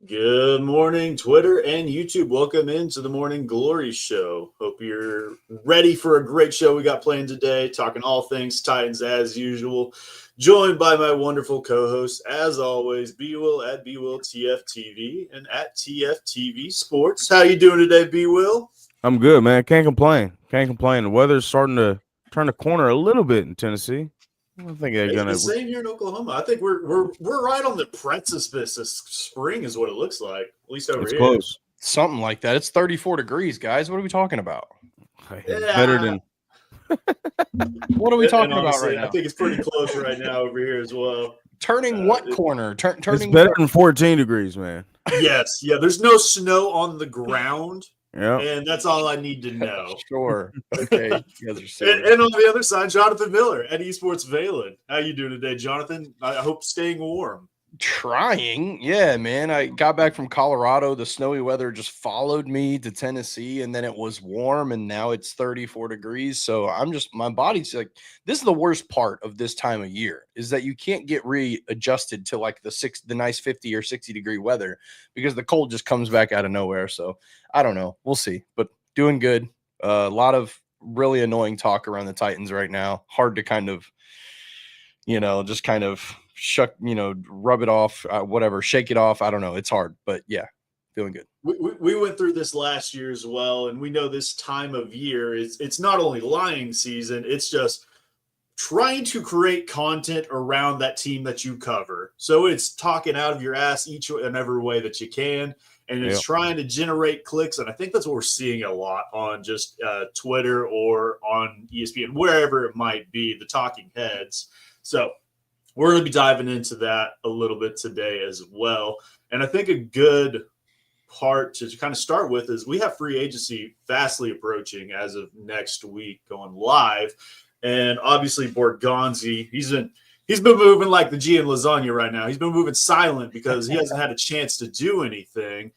Good morning, Twitter and YouTube. Welcome into the Morning Glory Show. Hope you're ready for a great show we got planned today, talking all things Titans as usual. Joined by my wonderful co-hosts, as always, B-Will at B-Will-TFTV and at TFTV Sports. How you doing today, B-Will? I'm good, man. Can't complain. Can't complain. The weather's starting to turn the corner a little bit in Tennessee. I think they're It's the gonna. same here in Oklahoma. I think we're right on the precipice of spring, is what it looks like, at least over It's here. close. Something like that. It's 34 degrees, guys. What are we talking about? It's better than. What are we talking And about honestly, right now? I think it's pretty close right now over here as well. Turning what corner? It's Turning. better than 14 degrees, man. Yes, yeah. There's no snow on the ground, Yeah. and that's all I need to know. Sure. Okay. You guys are silly. And on the other side, Jonathan Miller at Esports Valen. How you doing today, Jonathan? I hope staying warm. Trying. Yeah, man. I got back from Colorado. The snowy weather just followed me to Tennessee, and then it was warm, and now it's 34 degrees. So my body's like, this is the worst part of this time of year is that you can't get readjusted to like the nice 50 or 60 degree weather because the cold just comes back out of nowhere. So I don't know. We'll see, but doing good. A lot of really annoying talk around the Titans right now. Hard to kind of, just kind of rub it off, whatever, shake it off. I don't know. It's hard, but yeah, feeling good. We went through this last year as well, and we know this time of year it's not only lying season, it's just trying to create content around that team that you cover. So it's talking out of your ass each and every way that you can, and it's trying to generate clicks. And I think that's what we're seeing a lot on just Twitter or on ESPN, wherever it might be, the talking heads. So we're going to be diving into that a little bit today as well. And I think a good part to kind of start with is we have free agency fastly approaching as of next week going live. And obviously Borgonzi, he's been moving like the G in lasagna right now. He's been moving silent because he hasn't had a chance to do anything.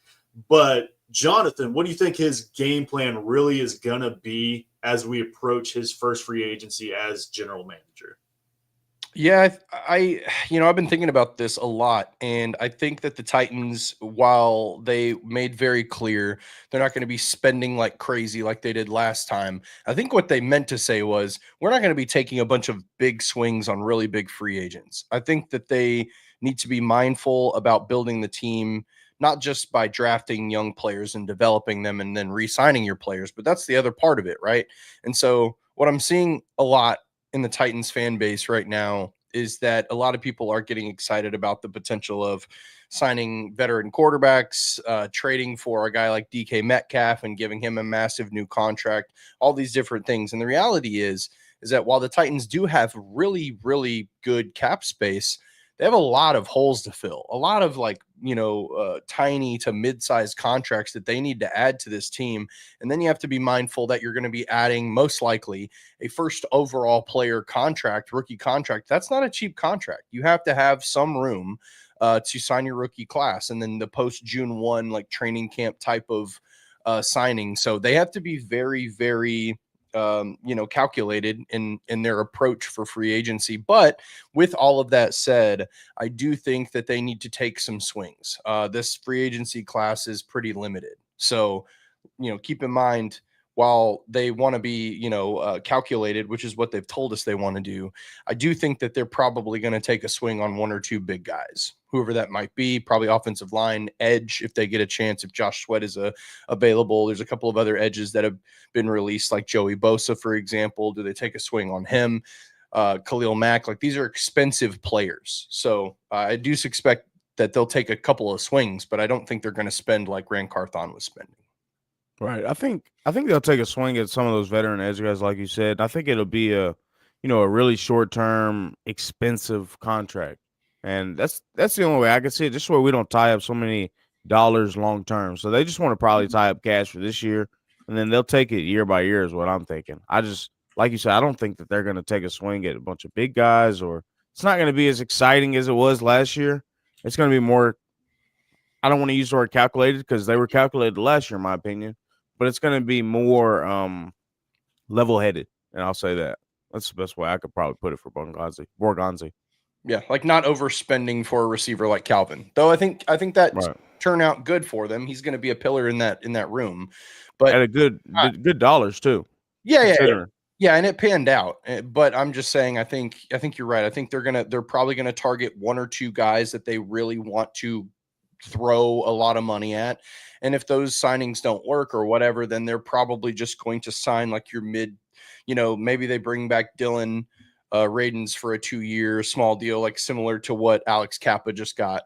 But Jonathan, what do you think his game plan really is going to be as we approach his first free agency as general manager? Yeah, I've been thinking about this a lot, and I think that the Titans, while they made very clear they're not going to be spending like crazy like they did last time, I think what they meant to say was we're not going to be taking a bunch of big swings on really big free agents. I think that they need to be mindful about building the team, not just by drafting young players and developing them and then re-signing your players, but that's the other part of it, right? And so what I'm seeing a lot in the Titans fan base right now is that a lot of people are getting excited about the potential of signing veteran quarterbacks, trading for a guy like DK Metcalf and giving him a massive new contract, all these different things. And the reality is that while the Titans do have really, really good cap space, they have a lot of holes to fill, a lot of tiny to mid-sized contracts that they need to add to this team. And then you have to be mindful that you're going to be adding most likely a first overall player contract, rookie contract. That's not a cheap contract. You have to have some room to sign your rookie class. And then the post June 1, like training camp type of signing. So they have to be very, very calculated in their approach for free agency. But with all of that said, I do think that they need to take some swings. This free agency class is pretty limited. So, keep in mind, while they want to be, calculated, which is what they've told us they want to do, I do think that they're probably going to take a swing on one or two big guys, whoever that might be, probably offensive line, edge, if they get a chance, if Josh Sweat is available. There's a couple of other edges that have been released, like Joey Bosa, for example. Do they take a swing on him? Khalil Mack, like these are expensive players. So I do expect that they'll take a couple of swings, but I don't think they're going to spend like Rand Carthon was spending. Right. I think they'll take a swing at some of those veteran edge guys, like you said. I think it'll be a really short term, expensive contract, and that's the only way I can see it. Just where we don't tie up so many dollars long term. So they just want to probably tie up cash for this year, and then they'll take it year by year. Is what I'm thinking. I just like you said, I don't think that they're going to take a swing at a bunch of big guys, or it's not going to be as exciting as it was last year. It's going to be more. I don't want to use the word calculated because they were calculated last year, in my opinion. But it's going to be more level-headed, and I'll say that. That's the best way I could probably put it for Borgonzi. Yeah, like not overspending for a receiver like Calvin. Though I think that turn out good for them. He's going to be a pillar in that room. But at a good dollars too. Yeah. Yeah, and it panned out. But I'm just saying, I think you're right. I think they're probably gonna target one or two guys that they really want to throw a lot of money at. And if those signings don't work or whatever, then they're probably just going to sign like your mid, maybe they bring back Dylan Radins for a 2-year small deal, like similar to what Alex Kappa just got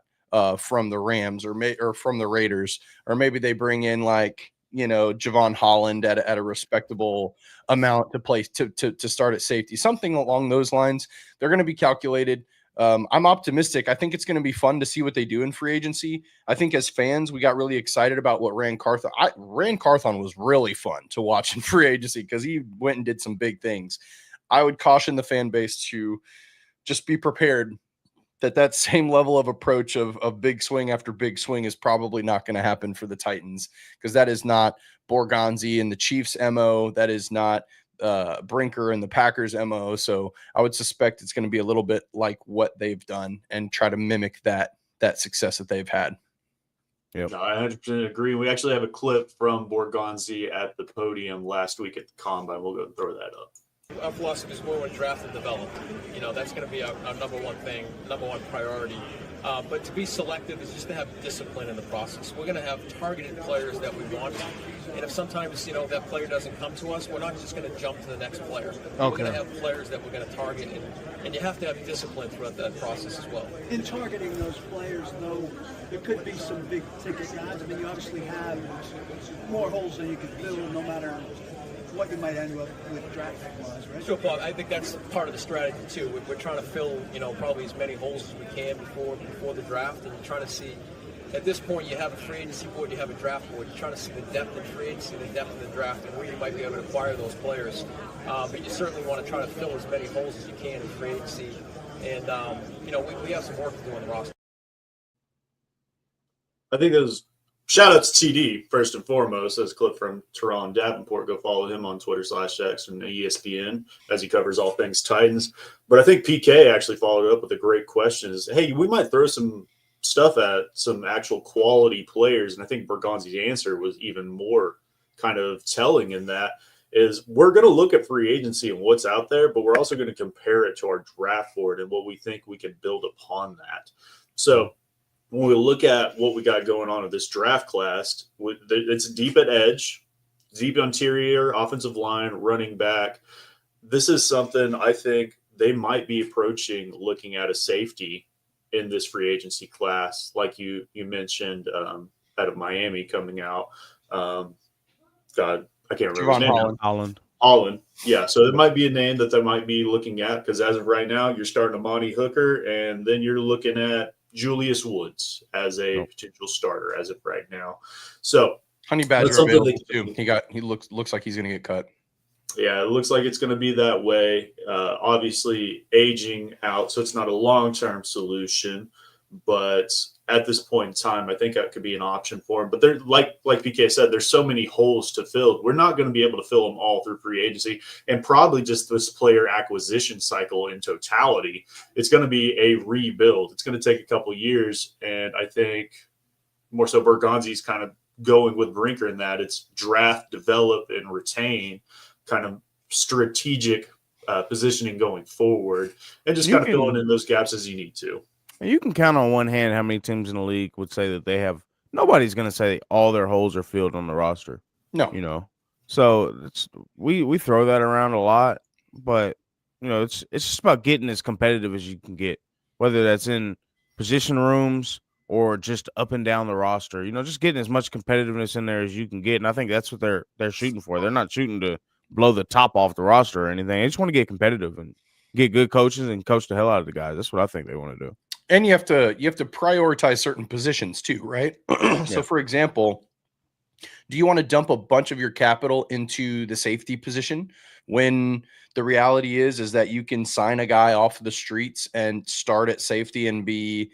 from the Rams or from the Raiders, or maybe they bring in like Javon Holland at a respectable amount to play to start at safety, something along those lines. They're going to be calculated. I'm optimistic. I think it's going to be fun to see what they do in free agency. I think as fans, we got really excited about what Rand Carthon was really fun to watch in free agency because he went and did some big things. I would caution the fan base to just be prepared that same level of approach of big swing after big swing is probably not going to happen for the Titans, because that is not Borgonzi and the Chiefs' MO. That is not Brinker and the Packers' MO. So I would suspect it's going to be a little bit like what they've done and try to mimic that success that they've had. Yep. No, I 100% agree. We actually have a clip from Borgonzi at the podium last week at the Combine. We'll go and throw that up. Our philosophy is more on draft and develop. That's going to be our number one thing, number one priority. But to be selective is just to have discipline in the process. We're going to have targeted players that we want. And if sometimes, that player doesn't come to us, we're not just going to jump to the next player. Okay. We're going to have players that we're going to target. And you have to have discipline throughout that process as well. In targeting those players, though, there could be some big ticket guys. I mean, you obviously have more holes than you can fill no matter what you might end up with draft pick-wise, right? Sure, Paul. I think that's part of the strategy too. We're trying to fill, probably as many holes as we can before the draft, and trying to see. At this point, you have a free agency board, you have a draft board. You're trying to see the depth in free agency, the depth in the draft, and where you might be able to acquire those players. But you certainly want to try to fill as many holes as you can in free agency. And we have some work to do on the roster. I think those. Shout out to TD, first and foremost. That's a clip from Teron Davenport. Go follow him on Twitter /Jacks from ESPN as he covers all things Titans. But I think PK actually followed up with a great question is, hey, we might throw some stuff at some actual quality players. And I think Bergonzi's answer was even more kind of telling in that is we're going to look at free agency and what's out there, but we're also going to compare it to our draft board and what we think we can build upon that. So when we look at what we got going on with this draft class, it's deep at edge, deep interior, offensive line, running back. This is something I think they might be approaching looking at a safety in this free agency class, like you mentioned out of Miami coming out. God, I can't remember his name. Holland. Yeah, so it might be a name that they might be looking at because as of right now, you're starting Amani Hooker, and then you're looking at Julius Woods as a potential starter as of right now. So Honey Badger available too. He looks like he's going to get cut. Yeah, it looks like it's going to be that way. Obviously, aging out, so it's not a long-term solution. But at this point in time, I think that could be an option for him. But there, like PK said, there's so many holes to fill. We're not going to be able to fill them all through free agency, and probably just this player acquisition cycle in totality. It's going to be a rebuild. It's going to take a couple years, and I think more so Bergonzi's kind of going with Brinker in that it's draft, develop, and retain, kind of strategic positioning going forward, and just kind of filling in those gaps as you need to. You can count on one hand how many teams in the league would say that they have. Nobody's going to say all their holes are filled on the roster. No, So we throw that around a lot, but it's just about getting as competitive as you can get, whether that's in position rooms or just up and down the roster. Just getting as much competitiveness in there as you can get, and I think that's what they're shooting for. They're not shooting to blow the top off the roster or anything. They just want to get competitive and get good coaches and coach the hell out of the guys. That's what I think they want to do. And you have to prioritize certain positions too, right? So, for example, do you want to dump a bunch of your capital into the safety position when the reality is that you can sign a guy off the streets and start at safety and be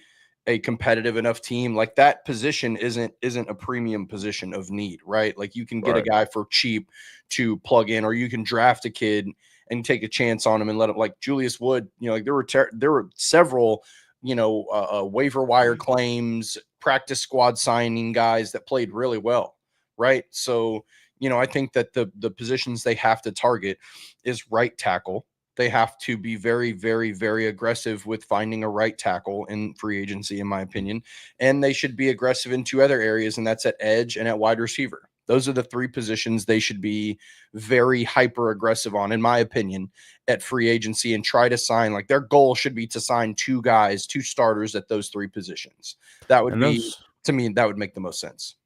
a competitive enough team? Like that position isn't a premium position of need, right? Like you can get a guy for cheap to plug in, or you can draft a kid and take a chance on him and let him, like Julius Wood. Like there were several waiver wire claims, practice squad signing guys that played really well, right? So, I think that the positions they have to target is right tackle. They have to be very, very, very aggressive with finding a right tackle in free agency, in my opinion. And they should be aggressive in 2 other areas, and that's at edge and at wide receiver. Those are the 3 positions they should be very hyper aggressive on, in my opinion, at free agency, and try to sign, like, their goal should be to sign 2 guys, 2 starters at those 3 positions. That would be, to me, that would make the most sense.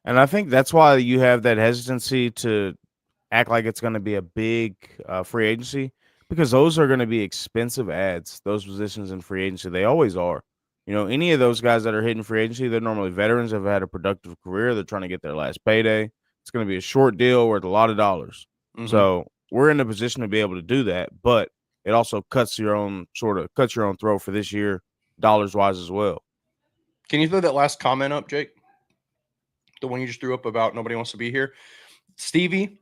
And I think that's why you have that hesitancy to act like it's going to be a big free agency, because those are going to be expensive ads, those positions in free agency. They always are. Any of those guys that are hitting free agency, they're normally veterans, have had a productive career. They're trying to get their last payday. It's going to be a short deal worth a lot of dollars. Mhm. So we're in a position to be able to do that, but it also cuts your own throat for this year, dollars wise as well. Can you throw that last comment up, Jake? The one you just threw up about nobody wants to be here. Stevie,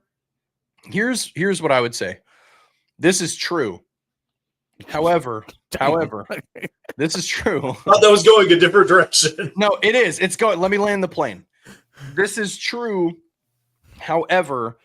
here's what I would say. This is true. However, this is true. I thought that was going a different direction. No, it is. It's going. Let me land the plane. This is true. However,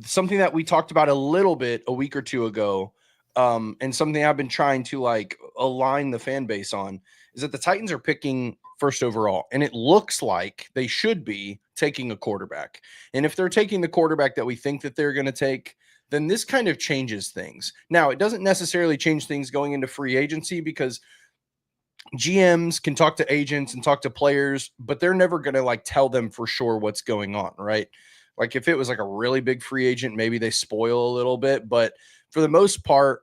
something that we talked about a little bit a week or 2 ago, and something I've been trying to align the fan base on, is that the Titans are picking first overall, and it looks like they should be taking a quarterback. And if they're taking the quarterback that we think that they're going to take, then this kind of changes things. Now, it doesn't necessarily change things going into free agency, because GMs can talk to agents and talk to players, but they're never going to tell them for sure what's going on, right? Like, if it was a really big free agent, maybe they spoil a little bit, but for the most part,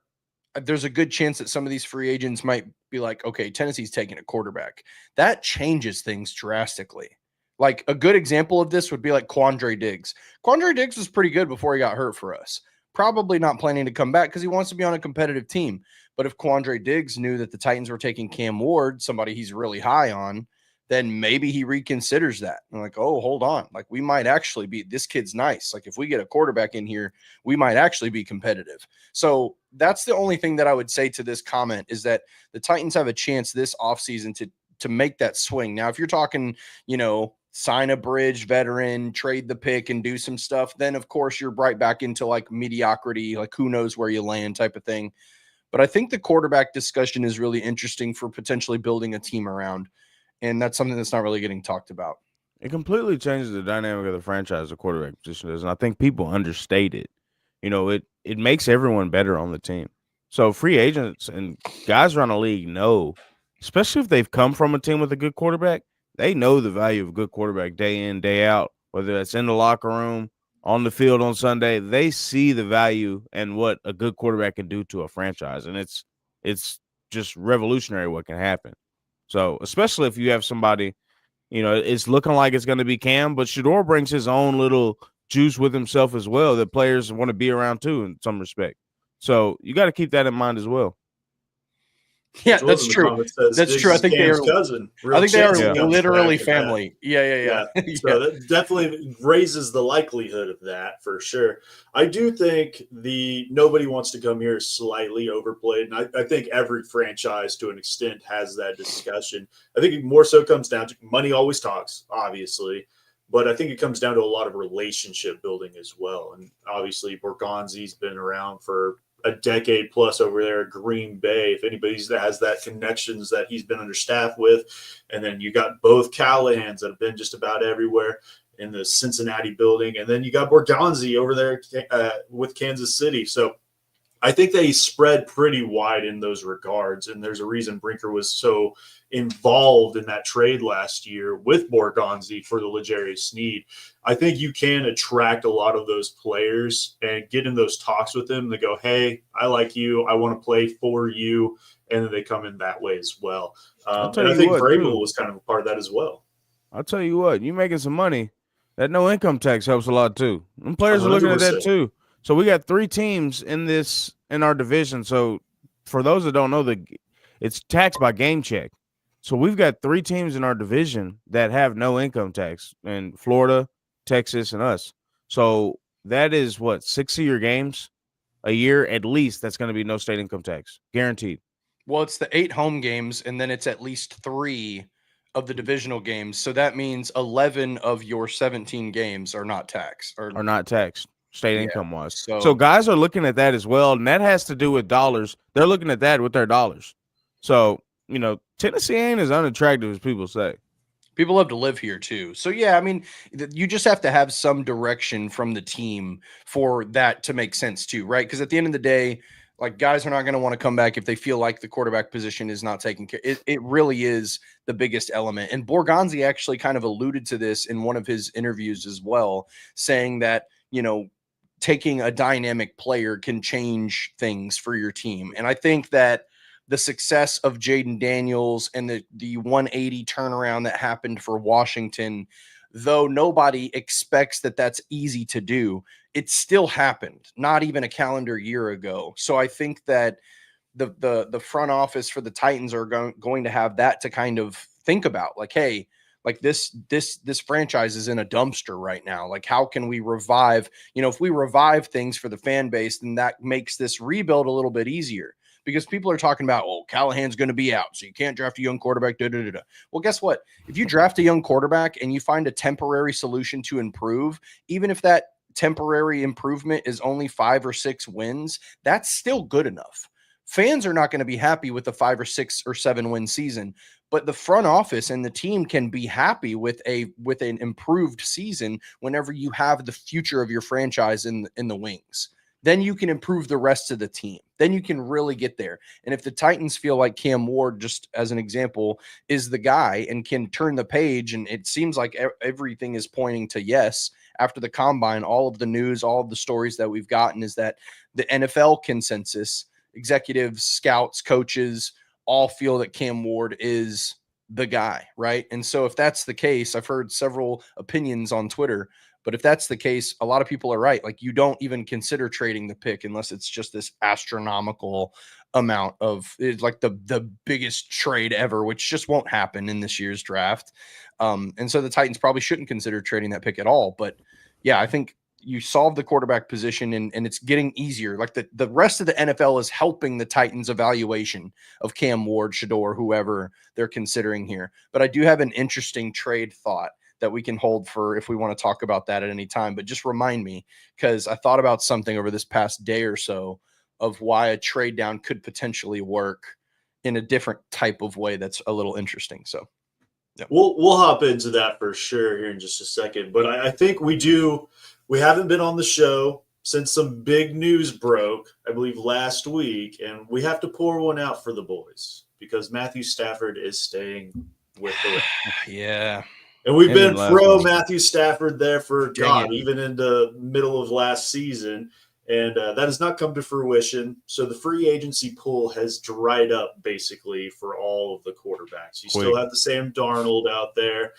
there's a good chance that some of these free agents might be like, okay, Tennessee's taking a quarterback. That changes things drastically. Like, a good example of this would be Quandre Diggs. Quandre Diggs was pretty good before he got hurt for us. Probably not planning to come back because he wants to be on a competitive team. But if Quandre Diggs knew that the Titans were taking Cam Ward, somebody he's really high on, then maybe he reconsiders that. And oh, hold on. We might actually be, this kid's nice. If we get a quarterback in here, we might actually be competitive. So that's the only thing that I would say to this comment, is that the Titans have a chance this offseason to make that swing. Now, if you're talking, sign a bridge veteran, trade the pick, and do some stuff, then of course you're right back into mediocrity, who knows where you land type of thing. But I think the quarterback discussion is really interesting for potentially building a team around. And that's something that's not really getting talked about. It completely changes the dynamic of the franchise, the quarterback position is. And I think people understate it. It makes everyone better on the team. So free agents and guys around the league know, especially if they've come from a team with a good quarterback, they know the value of a good quarterback day in, day out, whether that's in the locker room, on the field on Sunday. They see the value and what a good quarterback can do to a franchise. And it's just revolutionary what can happen. So especially if you have somebody, it's looking like it's going to be Cam, but Shador brings his own little juice with himself as well that players want to be around too in some respect. So you got to keep that in mind as well. Yeah, that's true. That's true. I think they are cousin. I think they are literally family. Yeah. So that definitely raises the likelihood of that for sure. I do think nobody wants to come here slightly overplayed. And I think every franchise to an extent has that discussion. I think it more so comes down to money always talks, obviously. But I think it comes down to a lot of relationship building as well. And obviously Borgonzi's been around for a decade plus over there at Green Bay. If anybody that has that connections that he's been understaffed with, and then you got both Callahans that have been just about everywhere in the Cincinnati building, and then you got Borgonzi over there with Kansas City. So I think they spread pretty wide in those regards, and there's a reason Brinker was so involved in that trade last year with Borgonzi for the L'Jarius Sneed. I think you can attract a lot of those players and get in those talks with them. They go, hey, I like you. I want to play for you. And then they come in that way as well. And I think Vrabel was kind of a part of that as well. I'll tell you what, you making some money. That no income tax helps a lot too. And players 100%. Are looking at that too. So we got 3 teams in our division. So for those that don't know, it's taxed by game check. So we've got 3 teams in our division that have no income tax, in Florida, Texas, and us. So that is 6 of your games a year at least. That's going to be no state income tax, guaranteed. Well, it's the 8 home games, and then it's at least 3 of the divisional games. So that means 11 of your 17 games are not taxed Are not taxed state Yeah, income wise. so- So guys are looking at that as well, and that has to do with dollars. They're looking at that with their dollars. So, Tennessee ain't as unattractive as people say. People love to live here too. So yeah, I mean, you just have to have some direction from the team for that to make sense too, right? Because at the end of the day, like, guys are not going to want to come back if they feel like the quarterback position is not taken care. It really is the biggest element. And Borgonzi actually kind of alluded to this in one of his interviews as well, saying that, taking a dynamic player can change things for your team. And I think that the success of Jaden Daniels and the 180 turnaround that happened for Washington, though nobody expects that that's easy to do, it still happened, not even a calendar year ago. So I think that the front office for the Titans are going to have that to kind of think about, like, hey, like this franchise is in a dumpster right now. Like, how can we revive? If we revive things for the fan base, then that makes this rebuild a little bit easier. Because people are talking about, Callahan's going to be out, so you can't draft a young quarterback. Well, guess what? If you draft a young quarterback and you find a temporary solution to improve, even if that temporary improvement is only 5 or 6 wins, that's still good enough. Fans are not going to be happy with a 5 or 6 or 7 win season, but the front office and the team can be happy with an improved season whenever you have the future of your franchise in the wings. Then you can improve the rest of the team. Then you can really get there. And if the Titans feel like Cam Ward, just as an example, is the guy and can turn the page, and it seems like everything is pointing to yes, after the combine, all of the news, all of the stories that we've gotten is that the NFL consensus, executives, scouts, coaches, all feel that Cam Ward is the guy, right? And so if that's the case, I've heard several opinions on Twitter, but if that's the case, a lot of people are right. Like, you don't even consider trading the pick unless it's just this astronomical amount of, it's like the biggest trade ever, which just won't happen in this year's draft. And so the Titans probably shouldn't consider trading that pick at all. But yeah, I think you solve the quarterback position and it's getting easier. Like, the rest of the NFL is helping the Titans evaluation of Cam Ward, Shador, whoever they're considering here. But I do have an interesting trade thought that we can hold for if we want to talk about that at any time. But just remind me, because I thought about something over this past day or so of why a trade down could potentially work in a different type of way that's a little interesting. So yeah. We'll hop into that for sure here in just a second. But I think we haven't been on the show since some big news broke, I believe last week, and we have to pour one out for the boys because Matthew Stafford is staying with the Ravens. Yeah. And we've been pro week. Matthew Stafford there for even in the middle of last season. And that has not come to fruition. So the free agency pool has dried up basically for all of the quarterbacks. You still have the Sam Darnold out there,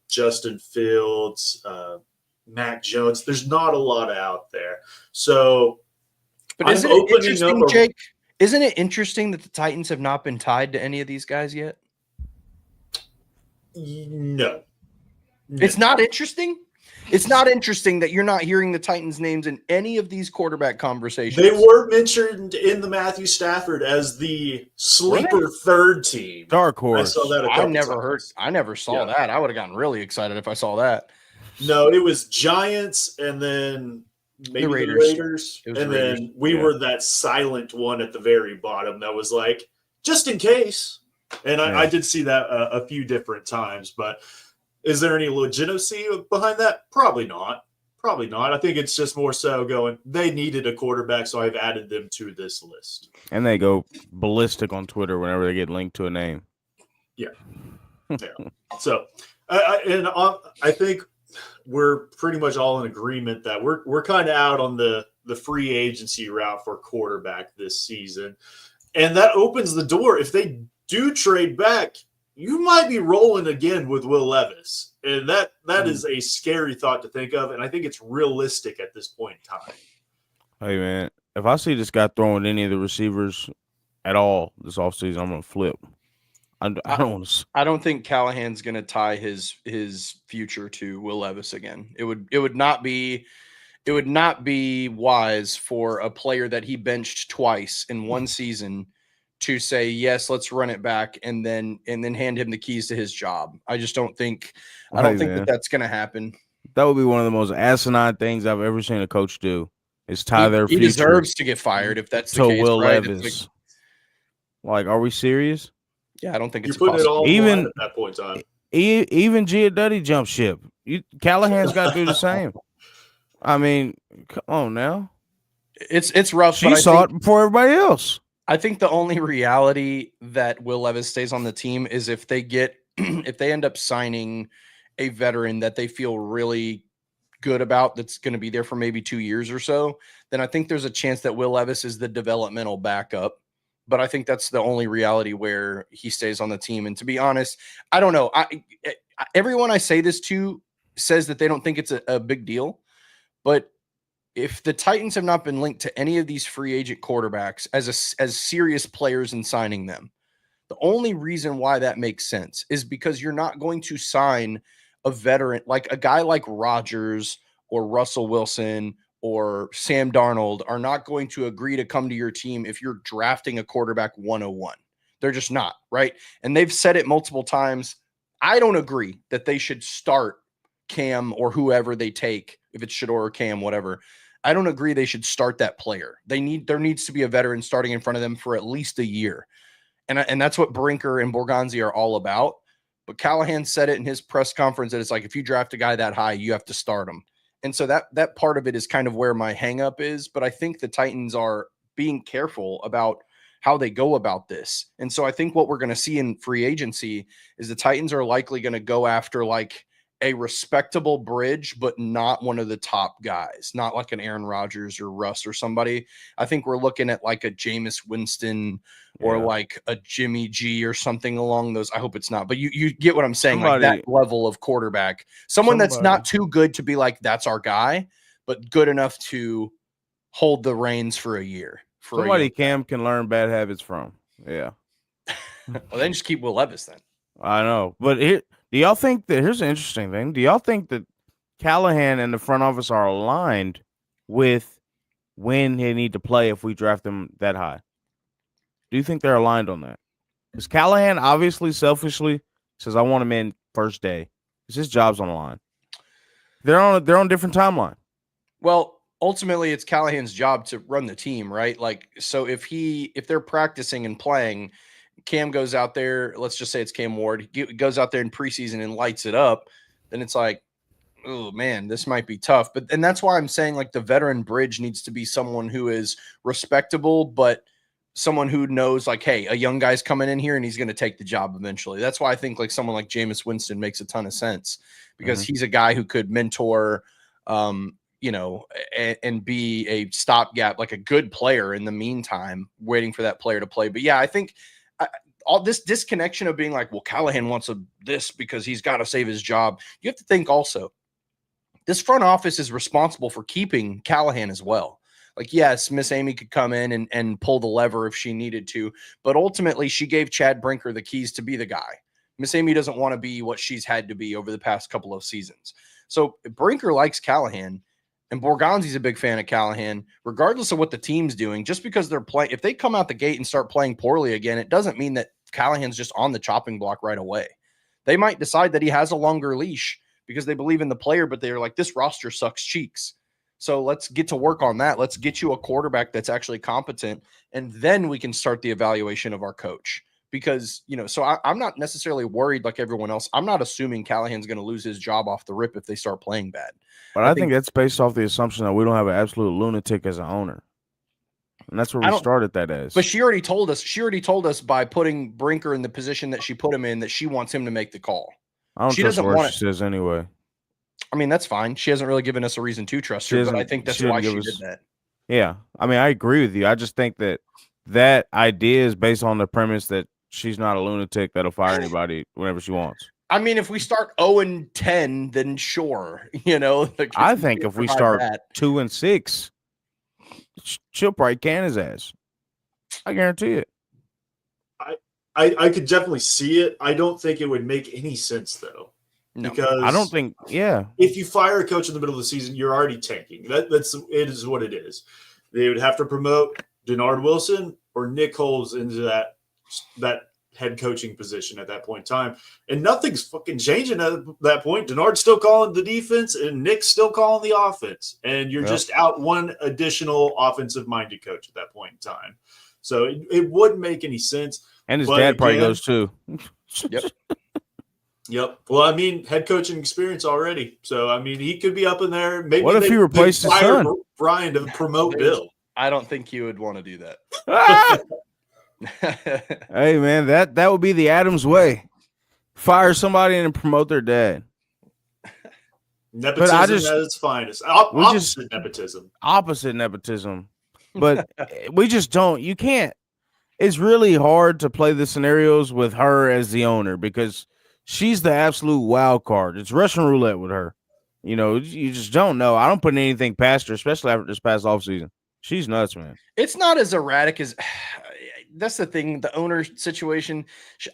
Justin Fields, Mac Jones. There's not a lot out there. So, but isn't it interesting, Jake? Isn't it interesting that the Titans have not been tied to any of these guys yet? No. It's not interesting. It's not interesting that you're not hearing the Titans' names in any of these quarterback conversations. They were mentioned in the Matthew Stafford as the sleeper third team. Dark horse. I saw that a couple times. I never saw that. I would have gotten really excited if I saw that. No, it was Giants and then maybe the Raiders. And then we were that silent one at the very bottom that was like, just in case. And I did see that a few different times, but is there any legitimacy behind that? Probably not. Probably not. I think it's just more so going, they needed a quarterback, so I've added them to this list. And they go ballistic on Twitter whenever they get linked to a name. Yeah. So, I think we're pretty much all in agreement that we're kind of out on the free agency route for quarterback this season. And that opens the door. If they do trade back, you might be rolling again with Will Levis. And that is a scary thought to think of. And I think it's realistic at this point in time. Hey, man, if I see this guy throwing any of the receivers at all this offseason, I'm going to flip. I don't think Callahan's going to tie his future to Will Levis again. It would not be wise for a player that he benched twice in one season to say, yes, let's run it back and then hand him the keys to his job. I just don't think that that's going to happen. That would be one of the most asinine things I've ever seen a coach do. Is tie their he future deserves to get fired if that's the to case. Will Right? Levis. Like, are we serious? Yeah, I don't think You're it's putting it possible. all even at that point in time. Even JACKEDDD jump ship. Callahan's got to do the same. I mean, come on now. It's rough. She saw it before everybody else. I think the only reality that Will Levis stays on the team is if they end up signing a veteran that they feel really good about that's going to be there for maybe 2 years or so, then I think there's a chance that Will Levis is the developmental backup. But I think that's the only reality where he stays on the team. And to be honest, I don't know. Everyone I say this to says that they don't think it's a big deal. But if the Titans have not been linked to any of these free agent quarterbacks as serious players in signing them, the only reason why that makes sense is because you're not going to sign a veteran, like a guy like Rodgers or Russell Wilson or Sam Darnold are not going to agree to come to your team if you're drafting a quarterback 101. They're just not, right? And they've said it multiple times. I don't agree that they should start Cam or whoever they take, if it's Shador or Cam, whatever. I don't agree they should start that player. There needs to be a veteran starting in front of them for at least a year. And that's what Brinker and Borgonzi are all about. But Callahan said it in his press conference that it's like, if you draft a guy that high, you have to start him. And so that part of it is kind of where my hang up is. But I think the Titans are being careful about how they go about this. And so I think what we're going to see in free agency is the Titans are likely going to go after like a respectable bridge, but not one of the top guys, not like an Aaron Rodgers or Russ or somebody. I think we're looking at like a Jameis Winston or like a Jimmy G or something along those. I hope it's not, but you get what I'm saying. Like that level of quarterback, someone that's not too good to be like, that's our guy, but good enough to hold the reins for a year. Somebody Cam can learn bad habits from. Yeah. Well, then just keep Will Levis then. I know. But do y'all think that, here's an interesting thing. Do y'all think that Callahan and the front office are aligned with when they need to play if we draft them that high? Do you think they're aligned on that? Because Callahan obviously selfishly says, I want him in first day. Because his job's on the line. They're on a different timeline. Well, ultimately it's Callahan's job to run the team, right? Like, so if they're practicing and playing, Cam goes out there, let's just say it's Cam Ward, he goes out there in preseason and lights it up, then it's like, oh man, this might be tough. And that's why I'm saying like the veteran bridge needs to be someone who is respectable, but someone who knows like, hey, a young guy's coming in here and he's going to take the job eventually. That's why I think like someone like Jameis Winston makes a ton of sense, because he's a guy who could mentor, you know, and be a stopgap, like a good player in the meantime, waiting for that player to play. But yeah, I think all this disconnection of being like, well, Callahan wants this because he's got to save his job. You have to think also, this front office is responsible for keeping Callahan as well. Like, yes, Miss Amy could come in and pull the lever if she needed to, but ultimately she gave Chad Brinker the keys to be the guy. Miss Amy doesn't want to be what she's had to be over the past couple of seasons. So Brinker likes Callahan, and Borgonzi's a big fan of Callahan, regardless of what the team's doing. Just because they're playing, if they come out the gate and start playing poorly again, it doesn't mean that Callahan's just on the chopping block right away. They might decide that he has a longer leash because they believe in the player, but they're like, this roster sucks cheeks. So let's get to work on that. Let's get you a quarterback that's actually competent, and then we can start the evaluation of our coach. Because, you know, so I'm not necessarily worried like everyone else. I'm not assuming Callahan's going to lose his job off the rip if they start playing bad. But I think that's based off the assumption that we don't have an absolute lunatic as an owner. And that's where we started that as. But she already told us by putting Brinker in the position that she put him in that she wants him to make the call. I don't trust what she says anyway. I mean, that's fine. She hasn't really given us a reason to trust her, but I think that's why she did that. Yeah. I mean, I agree with you. I just think that idea is based on the premise that she's not a lunatic that'll fire anybody whenever she wants. I mean, if we start 0-10, then sure. You know, I think if we start 2-6, she'll probably can his ass. I guarantee it. I could definitely see it. I don't think it would make any sense though. No, because I don't think. Yeah, if you fire a coach in the middle of the season, you're already tanking. It is what it is. They would have to promote Denard Wilson. or Nick Holes into that head coaching position at that point in time. And nothing's fucking changing at that point. Denard's still calling the defense and Nick's still calling the offense. And you're just out one additional offensive-minded coach at that point in time. So it wouldn't make any sense. And his dad probably goes too. Yep. Yep. Well, I mean, head coaching experience already. So, I mean, he could be up in there. Maybe what if he replaced his son? Brian to promote Bill. I don't think you would want to do that. Hey, man, that would be the Adams way. Fire somebody and promote their dad. Nepotism at its finest. Opposite nepotism. Opposite nepotism. But we just don't. You can't. It's really hard to play the scenarios with her as the owner because she's the absolute wild card. It's Russian roulette with her. You know, you just don't know. I don't put anything past her, especially after this past offseason. She's nuts, man. It's not as erratic as that's the thing. The owner situation.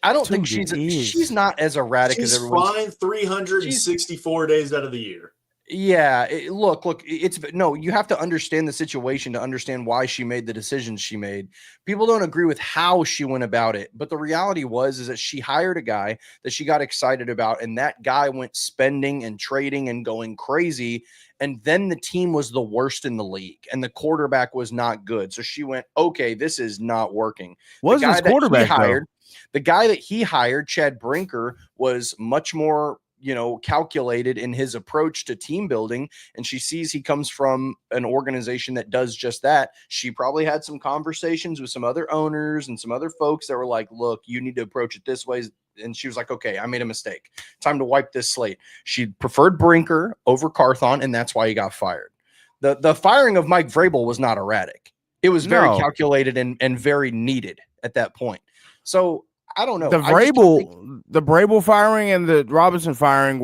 I don't think she's not as erratic as everyone. She's fine 364 days out of the year. Yeah, look, you have to understand the situation to understand why she made the decisions she made. People don't agree with how she went about it, but the reality is that she hired a guy that she got excited about, and that guy went spending and trading and going crazy, and then the team was the worst in the league, and the quarterback was not good. So she went, okay, this is not working. Wasn't his quarterback the guy that he hired, Chad Brinker, was much more calculated in his approach to team building, and she sees he comes from an organization that does just that. She probably had some conversations with some other owners and some other folks that were like, look, you need to approach it this way. And she was like, okay, I made a mistake. Time to wipe this slate. She preferred Brinker over Carthon, and that's why he got fired. The firing of Mike Vrabel was not erratic. It was very calculated and very needed at that point. So I don't know. The Vrabel firing and the Robinson firing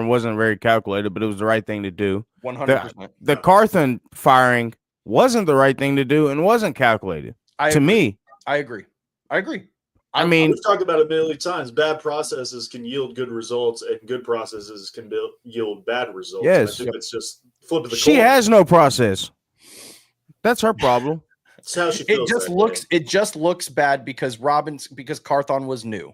wasn't very calculated, but it was the right thing to do. 100%. The Carthon firing wasn't the right thing to do and wasn't calculated. I agree. I mean, we've talked about it a million times. Bad processes can yield good results, and good processes can yield bad results. Yes, I think it's just flip of the coin. She has no process. That's her problem. That's how she feels. It just looks bad because Carthon was new.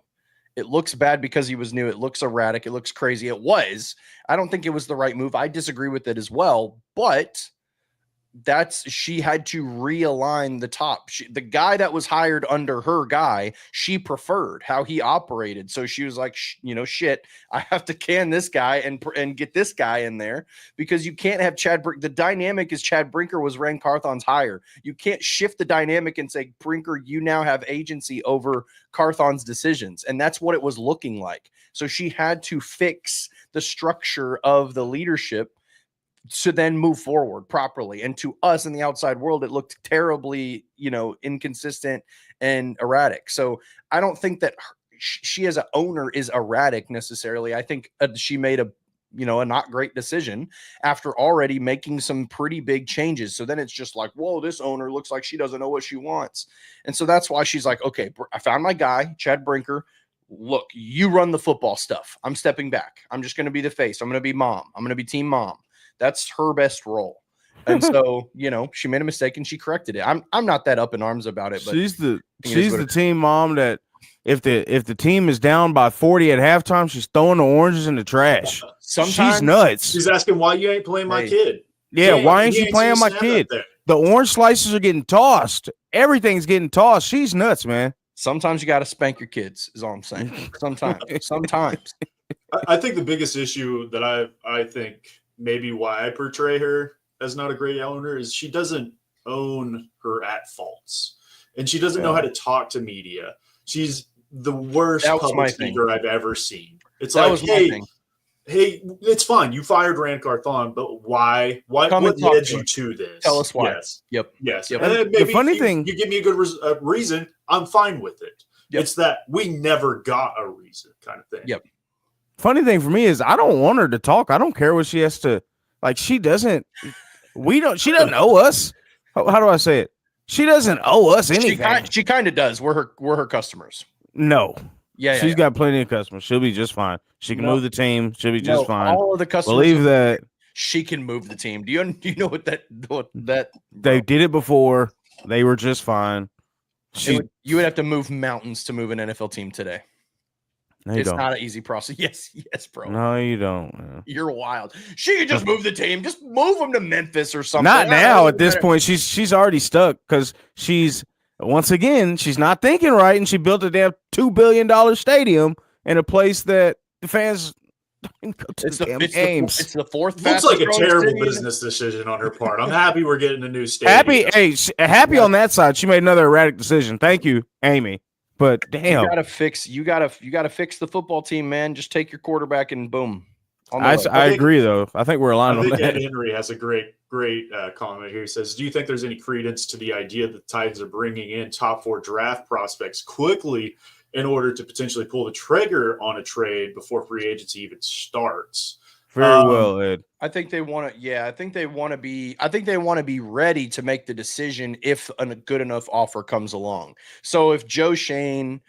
It looks bad because he was new. It looks erratic. It looks crazy. It was. I don't think it was the right move. I disagree with it as well, but she had to realign the top. The guy that was hired under her guy, she preferred how he operated. So she was like, shit, I have to can this guy and get this guy in there because you can't have Chad Brinker. The dynamic is Chad Brinker was Ren Carthon's hire. You can't shift the dynamic and say, Brinker, you now have agency over Carthon's decisions. And that's what it was looking like. So she had to fix the structure of the leadership to then move forward properly. And to us in the outside world, it looked terribly, inconsistent and erratic. So I don't think that she as an owner is erratic necessarily. I think she made a not great decision after already making some pretty big changes. So then it's just like, whoa, this owner looks like she doesn't know what she wants. And so that's why she's like, okay, I found my guy, Chad Brinker. Look, you run the football stuff. I'm stepping back. I'm just going to be the face. I'm going to be mom. I'm going to be team mom. That's her best role. And so, she made a mistake and she corrected it. I'm not that up in arms about it, but she's the team mom that if the team is down by 40 at halftime, she's throwing the oranges in the trash. Sometimes she's nuts. She's asking why you ain't playing my kid. Yeah, why ain't you playing my kid? The orange slices are getting tossed. Everything's getting tossed. She's nuts, man. Sometimes you got to spank your kids, is all I'm saying. Sometimes. I think the biggest issue that I think maybe why I portray her as not a great owner is she doesn't own her at faults, and she doesn't know how to talk to media. She's the worst public speaker I've ever seen. It's like, hey, it's fine. You fired Rand Carthon, but why? What led you to this? Tell us why. Yes. Yep. And then maybe the funny thing, you give me a good reason, I'm fine with it. Yep. It's that we never got a reason kind of thing. Yep. Funny thing for me is I don't want her to talk. I don't care what she has to she doesn't owe us. How do I say it? She doesn't owe us anything. She kind of does. We're her customers. No. Yeah. She's got plenty of customers. She'll be just fine. She can move the team. She'll be just fine. All of the customers believe that she can move the team. Do you know what that they did it before. They were just fine. You would have to move mountains to move an NFL team today. It's not an easy process. Yes, bro. No, you don't. Man. You're wild. She could just move the team. Just move them to Memphis or something. Not now. At this point, she's already stuck because she's not thinking right, and she built a damn $2 billion stadium in a place that the fans don't go to the damn games. It's the fourth. Looks like a terrible business decision on her part. I'm happy we're getting a new stadium. Happy on that side. She made another erratic decision. Thank you, Amy. But damn, you gotta fix the football team, man. Just take your quarterback and boom. I agree, though. I think we're aligned on that. Ed Henry has a great comment here. He says, "Do you think there's any credence to the idea that the Titans are bringing in top 4 draft prospects quickly in order to potentially pull the trigger on a trade before free agency even starts?" Very well, Ed. I think they want to. Yeah, I think they want to be ready to make the decision if a good enough offer comes along. So if Joe Shane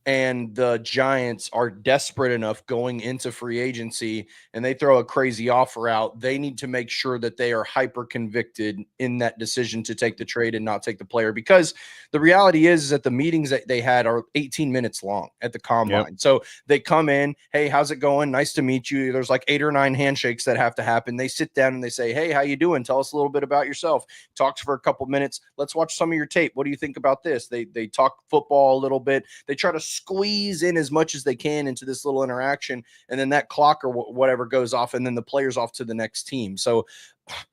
and the Giants are desperate enough going into free agency and they throw a crazy offer out, they need to make sure that they are hyper convicted in that decision to take the trade and not take the player, because the reality is that the meetings that they had are 18 minutes long at the combine. Yep. So they come in, hey, how's it going? Nice to meet you. There's like 8 or 9 handshakes that have to happen. They sit down and they say, hey, how you doing? Tell us a little bit about yourself. Talks for a couple minutes. Let's watch some of your tape. What do you think about this? They talk football a little bit. They try to squeeze in as much as they can into this little interaction, and then that clock or whatever goes off, and then the player's off to the next team. So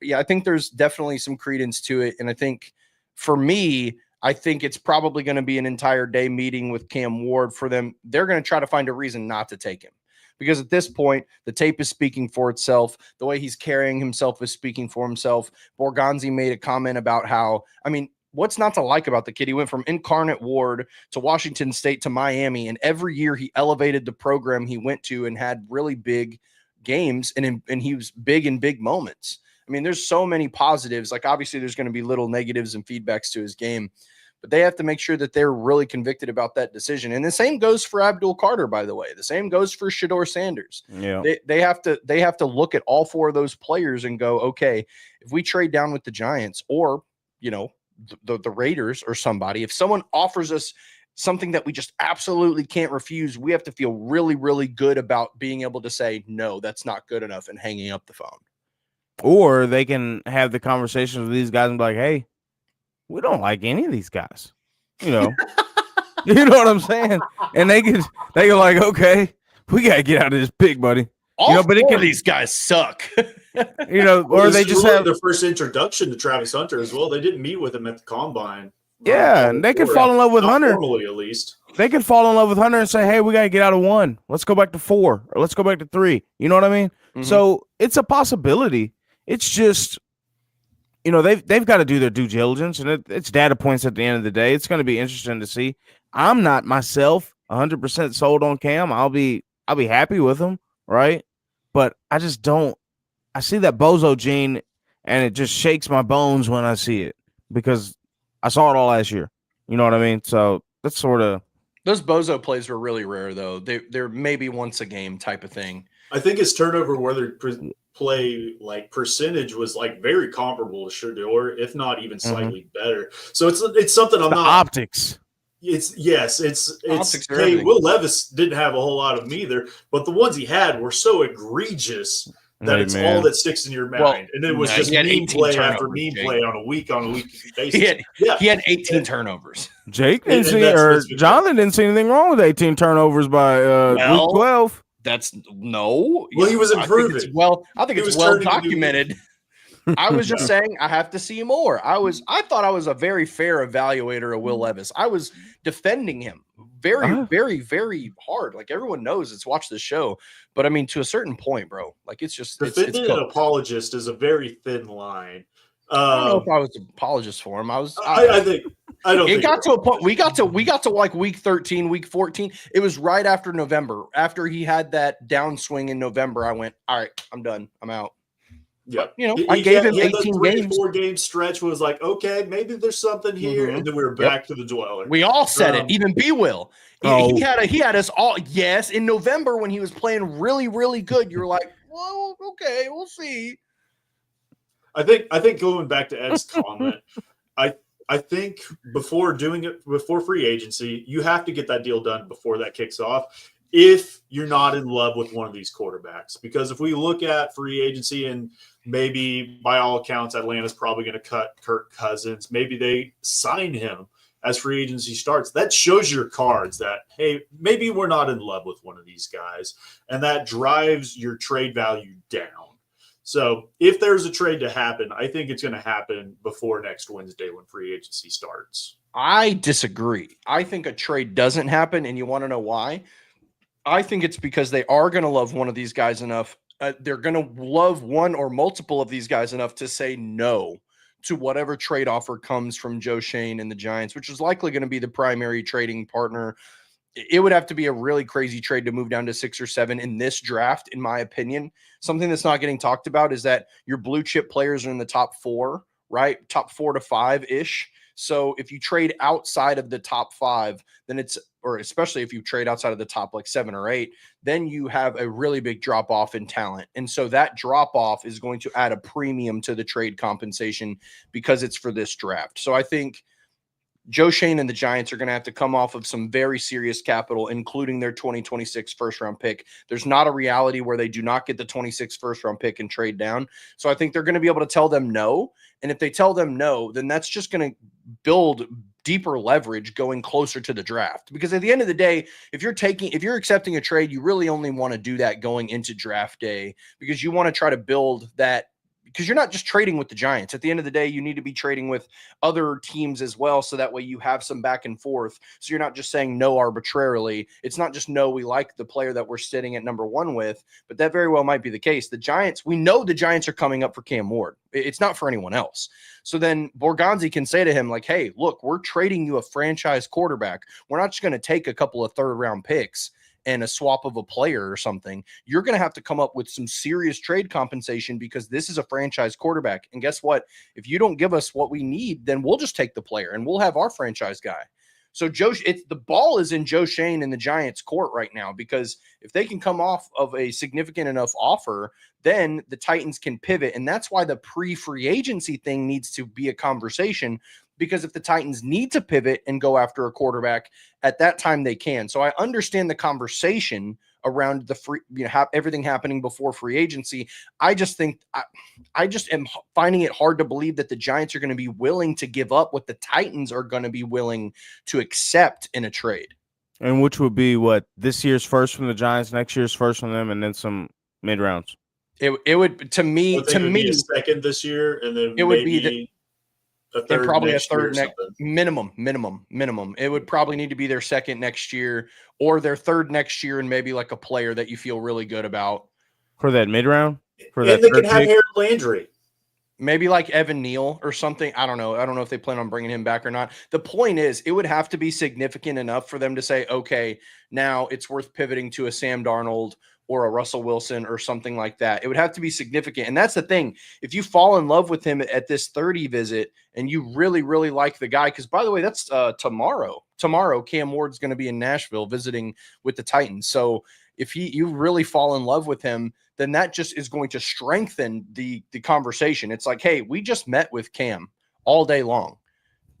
yeah, I think there's definitely some credence to it. And I think for me, I think it's probably going to be an entire day meeting with Cam Ward for them. They're going to try to find a reason not to take him, because at this point, the tape is speaking for itself. The way he's carrying himself is speaking for himself. Borgonzi made a comment about how, what's not to like about the kid? He went from Incarnate Ward to Washington State to Miami, and every year he elevated the program he went to and had really big games, and he was big in big moments. There's so many positives. Like, obviously, there's going to be little negatives and feedbacks to his game, but they have to make sure that they're really convicted about that decision. And the same goes for Abdul Carter, by the way. The same goes for Shedeur Sanders. Yeah, they have to look at all 4 of those players and go, okay, if we trade down with the Giants or the Raiders or somebody, if someone offers us something that we just absolutely can't refuse, we have to feel really, really good about being able to say, no, that's not good enough, and hanging up the phone. Or they can have the conversations with these guys and be like, hey, we don't like any of these guys. You know what I'm saying? And they go like, okay, we got to get out of this pig, buddy. But these guys suck. Or they just have their first introduction to Travis Hunter as well. They didn't meet with him at the combine. Yeah, and they could fall in love with Hunter. Formally, at least. They could fall in love with Hunter and say, hey, we got to get out of 1. Let's go back to 4, or let's go back to 3. You know what I mean? Mm-hmm. So it's a possibility. It's just, they've got to do their due diligence, and it's data points at the end of the day. It's going to be interesting to see. I'm not myself 100% sold on Cam. I'll be happy with him, right? But I just don't. I see that bozo gene, and it just shakes my bones when I see it, because I saw it all last year. You know what I mean? So that's sort of. Those bozo plays were really rare, though. They're maybe once a game type of thing. I think his turnover play percentage was very comparable to Shedeur, if not even slightly better. So it's something I'm not. Optics. It's hey, Will Levis didn't have a whole lot of them either, but the ones he had were so egregious that it's all that sticks in your mind. And it was just meme play after meme play on a week basis. He had 18 turnovers. Jake didn't see, Jonathan didn't see anything wrong with 18 turnovers by week 12. That's no. Well, he was improving. I think it's well documented. I was just saying I have to see more. I thought I was a very fair evaluator of Will Levis. I was defending him very, very, very hard. Like, everyone knows it's watch this show. But to a certain point, bro, it's just defending an apologist is a very thin line. I don't know if I was an apologist for him. It got to a point. We got to like week 13, week 14. It was right after November. After he had that downswing in November, I went, all right, I'm done. I'm out. Yeah, I gave him 18 games. 4-game stretch was like, okay, maybe there's something here, and then we were back to the dweller. We all said it, even B Will. He had us all. Yes, in November when he was playing really, really good, you were like, well, okay, we'll see. I think going back to Ed's comment, I think before doing it, before free agency, you have to get that deal done before that kicks off if you're not in love with one of these quarterbacks. Because if we look at free agency and maybe by all accounts, Atlanta's probably going to cut Kirk Cousins, maybe they sign him as free agency starts. That shows your cards that, hey, maybe we're not in love with one of these guys. And that drives your trade value down. So if there's a trade to happen, I think it's going to happen before next Wednesday when free agency starts. I disagree. I think a trade doesn't happen, and you want to know why? I think it's because they are going to love one of these guys enough. They're going to love one or multiple of these guys enough to say no to whatever trade offer comes from Joe Schoen and the Giants, which is likely going to be the primary trading partner. It would have to be a really crazy trade to move down to 6 or 7 in this draft, in my opinion. Something that's not getting talked about is that your blue chip players are in the top 4, right? Top 4 to 5-ish. So if you trade outside of the top 5, then it's, or especially if you trade outside of the top like 7 or 8, then you have a really big drop off in talent. And so that drop off is going to add a premium to the trade compensation because it's for this draft. So I think Joe Schoen and the Giants are going to have to come off of some very serious capital, including their 2026 first-round pick. There's not a reality where they do not get the 26th first-round pick and trade down. So I think they're going to be able to tell them no. And if they tell them no, then that's just going to build deeper leverage going closer to the draft. Because at the end of the day, if you're accepting a trade, you really only want to do that going into draft day because you want to try to build that. Because you're not just trading with the Giants. At the end of the day, you need to be trading with other teams as well. So that way you have some back and forth. So you're not just saying no arbitrarily. It's not just no, we like the player that we're sitting at number 1 with, but that very well might be the case. The Giants, we know the Giants are coming up for Cam Ward. It's not for anyone else. So then Borgonzi can say to him like, hey, look, we're trading you a franchise quarterback. We're not just going to take a couple of 3rd round picks and a swap of a player or something. You're going to have to come up with some serious trade compensation because this is a franchise quarterback. And guess what? If you don't give us what we need, then we'll just take the player and we'll have our franchise guy. So the ball is in Joe Schoen and the Giants' court right now, because if they can come off of a significant enough offer, then the Titans can pivot. And that's why the pre-free agency thing needs to be a conversation, because if the Titans need to pivot and go after a quarterback, at that time they can. So I understand the conversation around the everything happening before free agency. I just think I just am finding it hard to believe that the Giants are going to be willing to give up what the Titans are going to be willing to accept in a trade. And which would be what, this year's first from the Giants, next year's first from them, and then some mid rounds. It would, to me, be a second this year, and then it would be a third, and probably next a third year minimum. It would probably need to be their second next year or their third next year, and maybe like a player that you feel really good about for that mid round. And they can have Harold Landry, maybe like Evan Neal or something. I don't know if they plan on bringing him back or not. The point is, it would have to be significant enough for them to say, okay, now it's worth pivoting to a Sam Darnold or a Russell Wilson or something like that. It would have to be significant. And that's the thing. If you fall in love with him at this 30 visit and you really, really like the guy, because by the way, that's tomorrow. Tomorrow, Cam Ward's going to be in Nashville visiting with the Titans. So if you really fall in love with him, then that just is going to strengthen the conversation. It's like, hey, we just met with Cam all day long.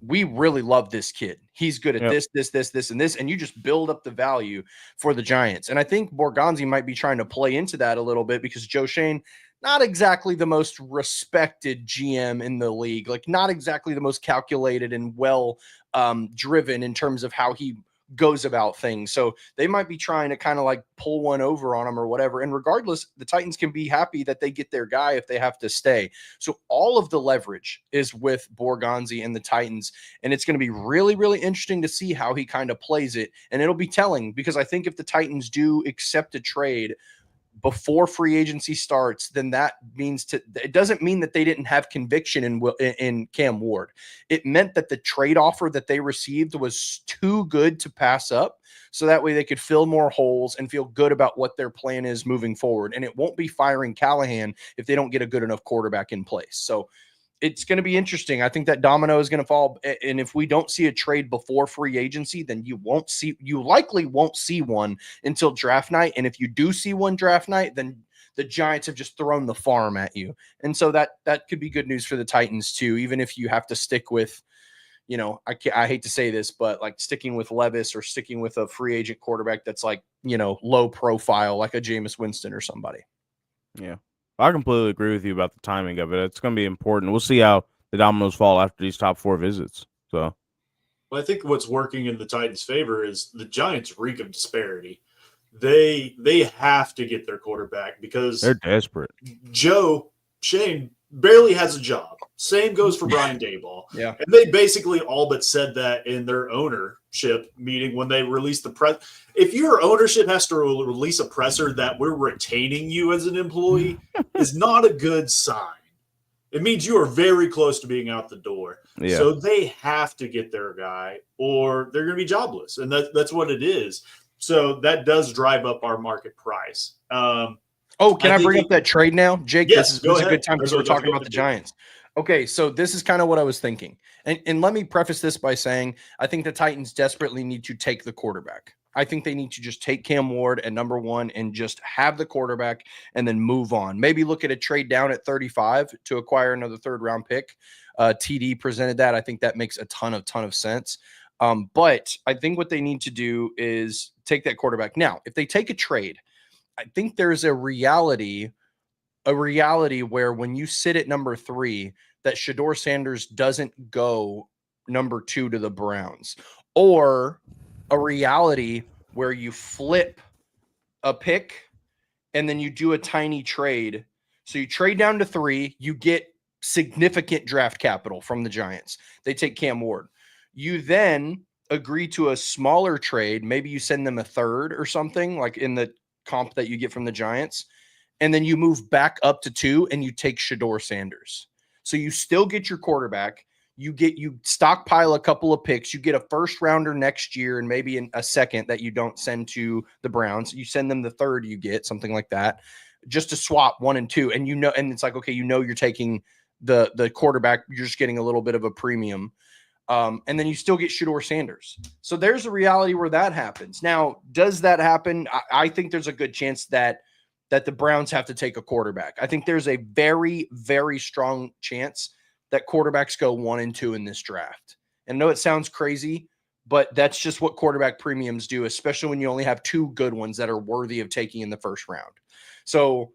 We really love this kid. He's good at this, and this, and you just build up the value for the Giants. And I think Borgonzi might be trying to play into that a little bit, because Joe Schoen, not exactly the most respected GM in the league, like not exactly the most calculated and well driven in terms of how he goes about things. So they might be trying to kind of like pull one over on him or whatever. And regardless, the Titans can be happy that they get their guy if they have to stay. So all of the leverage is with Borgonzi and the Titans. And it's going to be really, really interesting to see how he kind of plays it. And it'll be telling, because I think if the Titans do accept a trade before free agency starts, then that means it doesn't mean that they didn't have conviction in Cam Ward. It meant that the trade offer that they received was too good to pass up, so that way they could fill more holes and feel good about what their plan is moving forward. And it won't be firing Callahan if they don't get a good enough quarterback in place. So it's going to be interesting. I think that domino is going to fall. And if we don't see a trade before free agency, then you likely won't see one until draft night. And if you do see one draft night, then the Giants have just thrown the farm at you. And so that could be good news for the Titans too, even if you have to stick with, I hate to say this, but like sticking with Levis or sticking with a free agent quarterback that's like, low profile, like a Jameis Winston or somebody. Yeah. I completely agree with you about the timing of it. It's going to be important. We'll see how the dominoes fall after these top 4 visits. So, well, I think what's working in the Titans' favor is the Giants' reek of disparity. They have to get their quarterback because they're desperate. Joe Shane barely has a job. Same goes for Brian Daboll. Yeah. And they basically all but said that in their ownership meeting when they released the press. If your ownership has to release a presser that we're retaining you as an employee is not a good sign. It means you are very close to being out the door. Yeah. So they have to get their guy or they're going to be jobless. And that's what it is. So that does drive up our market price. Can I bring up that trade now? Jake, yes, this is a good time because we're talking about the Giants. Okay, so this is kind of what I was thinking. And let me preface this by saying I think the Titans desperately need to take the quarterback. I think they need to just take Cam Ward at number 1 and just have the quarterback and then move on. Maybe look at a trade down at 35 to acquire another 3rd-round pick. TD presented that. I think that makes a ton of sense. But I think what they need to do is take that quarterback. Now, if they take a trade, I think there's a reality where when you sit at number 3, that Shedeur Sanders doesn't go number 2 to the Browns, or a reality where you flip a pick and then you do a tiny trade. So you trade down to 3, you get significant draft capital from the Giants. They take Cam Ward. You then agree to a smaller trade. Maybe you send them a 3rd or something like in the comp that you get from the Giants. And then you move back up to 2 and you take Shedeur Sanders. So you still get your quarterback. You stockpile a couple of picks. You get a 1st-rounder next year and maybe a 2nd that you don't send to the Browns. You send them the 3rd you get, something like that, just to swap 1 and 2. And and it's like, okay, you're taking the quarterback. You're just getting a little bit of a premium. And then you still get Shedeur Sanders. So there's a reality where that happens. Now, does that happen? I think there's a good chance that the Browns have to take a quarterback. I think there's a very, very strong chance that quarterbacks go 1 and 2 in this draft. And I know it sounds crazy, but that's just what quarterback premiums do, especially when you only have 2 good ones that are worthy of taking in the 1st round. So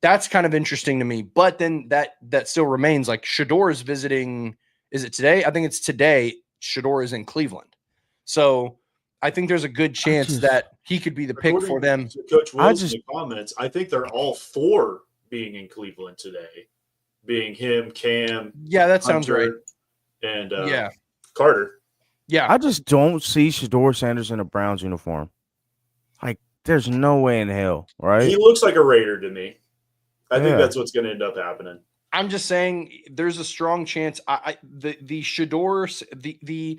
that's kind of interesting to me. But then that still remains like Shedeur is visiting. Is it today? I think it's today. Shedeur is in Cleveland. So I think there's a good chance that he could be the pick for them. Coach Wilson in the comments, I think they're all 4 being in Cleveland today, being him, Cam. Yeah, that sounds right. And Carter. Yeah. I just don't see Shedeur Sanders in a Browns uniform. Like, there's no way in hell, right? He looks like a Raider to me. I think that's what's going to end up happening. I'm just saying there's a strong chance. The Shedeur,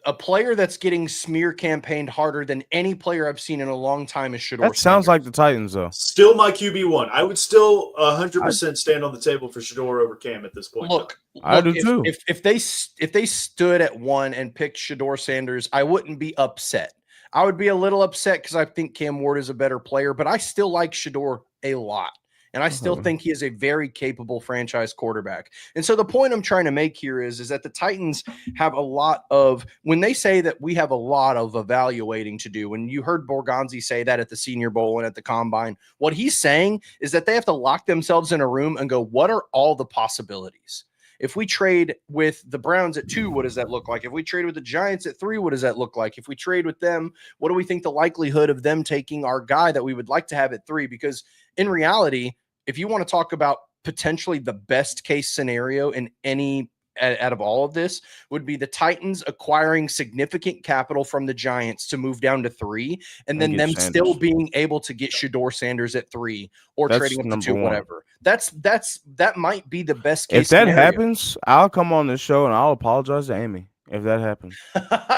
a player that's getting smear campaigned harder than any player I've seen in a long time is Shedeur. That sounds like the Titans, though. Still my QB1. I would still 100% stand on the table for Shedeur over Cam at this point. Look, I do too. If they stood at 1 and picked Shedeur Sanders, I wouldn't be upset. I would be a little upset because I think Cam Ward is a better player, but I still like Shedeur a lot. And I still think he is a very capable franchise quarterback. And so the point I'm trying to make here is that the Titans have a lot of, when they say that we have a lot of evaluating to do, when you heard Borgonzi say that at the Senior Bowl and at the Combine, what he's saying is that they have to lock themselves in a room and go, what are all the possibilities? If we trade with the Browns at 2, what does that look like? If we trade with the Giants at 3, what does that look like? If we trade with them, what do we think the likelihood of them taking our guy that we would like to have at 3? Because in reality, if you want to talk about potentially the best case scenario in any out of all of this, would be the Titans acquiring significant capital from the Giants to move down to 3, and then them Sanders. Still being able to get Shedeur Sanders at 3 or trading up to 2, whatever. That might be the best case. If that scenario. happens, I'll come on this show and I'll apologize to Amy if that happens.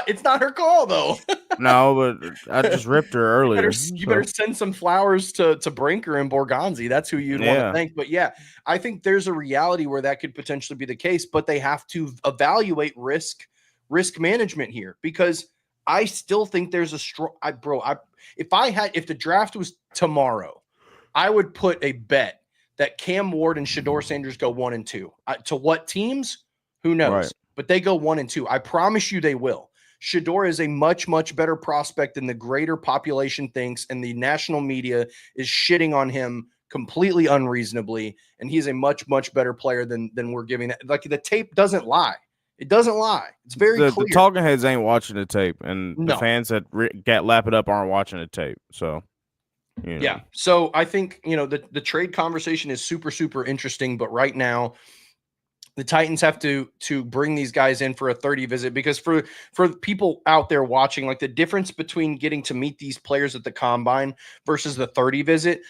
It's not her call though. No, but I just ripped her earlier. You better send some flowers to Brinker and Borgonzi. That's who you'd want to thank. But yeah, I think there's a reality where that could potentially be the case, but they have to evaluate risk management here, because I still think there's a strong if the draft was tomorrow, I would put a bet that Cam Ward and Shedeur Sanders go 1 and 2. To what teams? Who knows? Right. but they go 1-2. I promise you they will. Shedeur is a much, much better prospect than the greater population thinks, and the national media is shitting on him completely unreasonably, and he's a much, much better player than we're giving that. Like, the tape doesn't lie. It doesn't lie. It's very clear. The talking heads ain't watching the tape, and No. the fans that lap it up aren't watching the tape. So, you know. Yeah. So I think, the trade conversation is super, super interesting, but right now the Titans have to bring these guys in for a 30 visit, because for people out there watching, like, the difference between getting to meet these players at the combine versus the 30 visit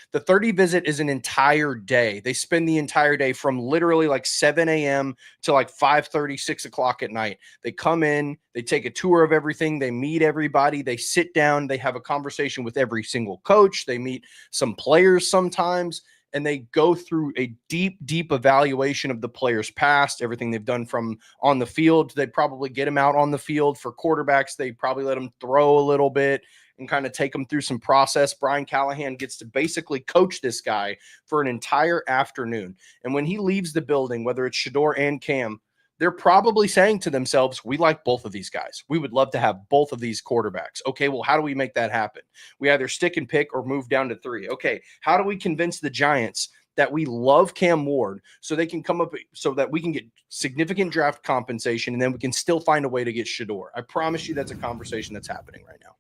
is an entire day. They spend the entire day from literally like 7 a.m. to like 5:30, 6 o'clock at night. They come in, they take a tour of everything, they meet everybody, they sit down, they have a conversation with every single coach, they meet some players sometimes, and they go through a deep, deep evaluation of the player's past, everything they've done from on the field. They probably get them out on the field. For quarterbacks, they probably let them throw a little bit and kind of take them through some process. Brian Callahan gets to basically coach this guy for an entire afternoon. And when he leaves the building, whether it's Shedeur and Cam, they're probably saying to themselves, we like both of these guys. We would love to have both of these quarterbacks. Okay, well, how do we make that happen? We either stick and pick or move down to 3. Okay, how do we convince the Giants that we love Cam Ward so they can come up, so that we can get significant draft compensation, and then we can still find a way to get Shedeur? I promise you that's a conversation that's happening right now.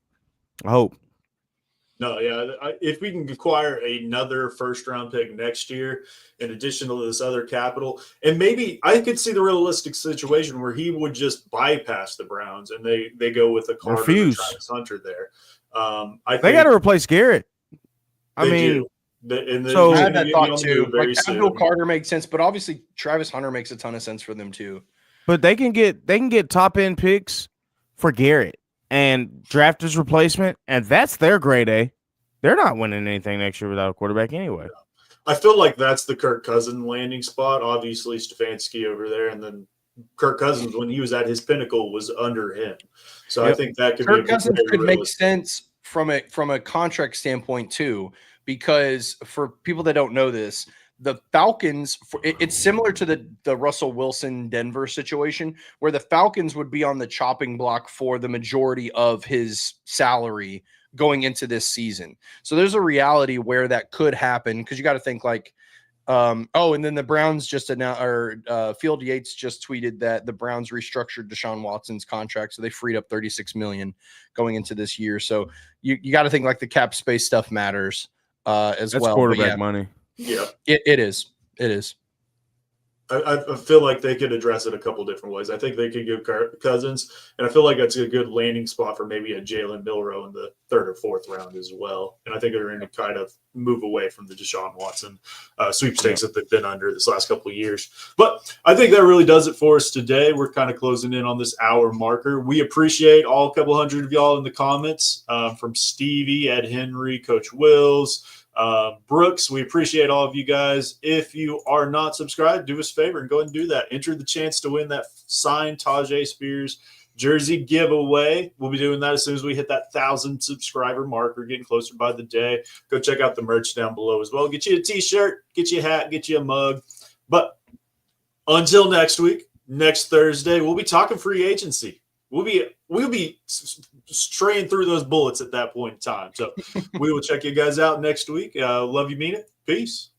I hope. No, yeah. If we can acquire another first-round pick next year, in addition to this other capital, and maybe I could see the realistic situation where he would just bypass the Browns and they go with a Carter or Travis Hunter there. They got to replace Garrett. I mean, I had that thought too. Like, Abdul Carter makes sense, but obviously Travis Hunter makes a ton of sense for them too. But they can get top end picks for Garrett and draft his replacement, and that's their grade A. They're not winning anything next year without a quarterback anyway. I feel like that's the Kirk Cousins landing spot. Obviously, Stefanski over there, and then Kirk Cousins, when he was at his pinnacle, was under him. So I think that could Kirk Cousins could make sense from a contract standpoint too, because for people that don't know this, the Falcons, it's similar to the Russell Wilson Denver situation, where the Falcons would be on the chopping block for the majority of his salary going into this season. So there's a reality where that could happen, because you got to think like, and then the Browns just announced, or Field Yates just tweeted that the Browns restructured Deshaun Watson's contract, so they freed up $36 million going into this year. So you got to think like the cap space stuff matters as well. That's quarterback money. Yeah, it is. It is. I feel like they could address it a couple different ways. I think they could give Cousins, and I feel like that's a good landing spot for maybe a Jalen Milroe in the 3rd or 4th round as well. And I think they're going to kind of move away from the Deshaun Watson sweepstakes that they've been under this last couple of years. But I think that really does it for us today. We're kind of closing in on this hour marker. We appreciate a couple hundred of y'all in the comments, from Stevie, Ed Henry, Coach Wills, Brooks. We appreciate all of you guys. If you are not subscribed, do us a favor and go ahead and do that. Enter the chance to win that signed Tajay Spears jersey giveaway. We'll be doing that as soon as we hit that 1,000 subscriber mark. We're getting closer by the day. Go check out the merch down below as well. Get you a t-shirt, get you a hat, get you a mug. But until next week, next Thursday, we'll be talking free agency. We'll be straying through those bullets at that point in time. So we will check you guys out next week. Love you, mean it. Peace.